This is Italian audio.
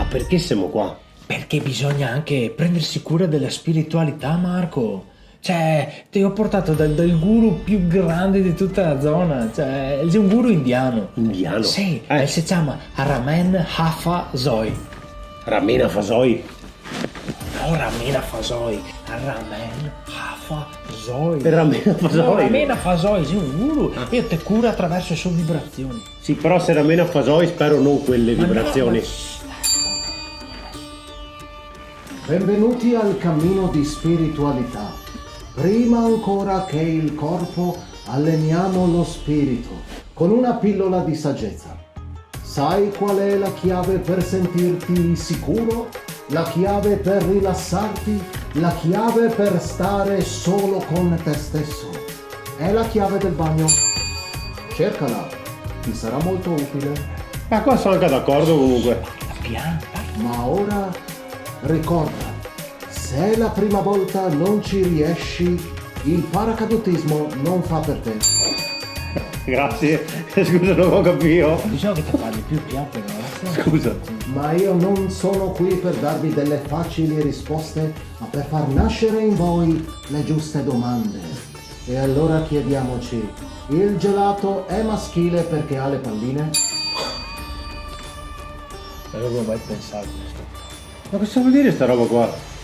perché siamo qua? Perché bisogna anche prendersi cura della spiritualità, Marco. Cioè, ti ho portato dal guru più grande di tutta la zona. Cioè, è un guru indiano. Indiano? Sì, si chiama Ramen Hafa Zoi. Ramena Fasoi? No, Ramena Fasoi. Ramen Hafa Zoi. Ramena Fasoi? No, Ramena Fasoi, sì, un guru. Io ti curo attraverso le sue vibrazioni. Sì, però se Ramena Fasoi spero non quelle Ma no, vibrazioni. Benvenuti al cammino di spiritualità. Prima ancora che il corpo, alleniamo lo spirito con una pillola di saggezza. Sai qual è la chiave per sentirti sicuro? La chiave per rilassarti? La chiave per stare solo con te stesso? È la chiave del bagno. Cercala, ti sarà molto utile. Ma qua sono anche d'accordo comunque. La pianta. Ma ora ricorda, se la prima volta non ci riesci, il paracadutismo non fa per te. Grazie, scusa non ho capito. Bisogna che ti parli più piano però. Scusa. Ma io non sono qui per darvi delle facili risposte, ma per far nascere in voi le giuste domande. E allora chiediamoci, il gelato è maschile perché ha le palline? Non avevo mai pensato a questo. Ma cosa vuol dire sta roba qua?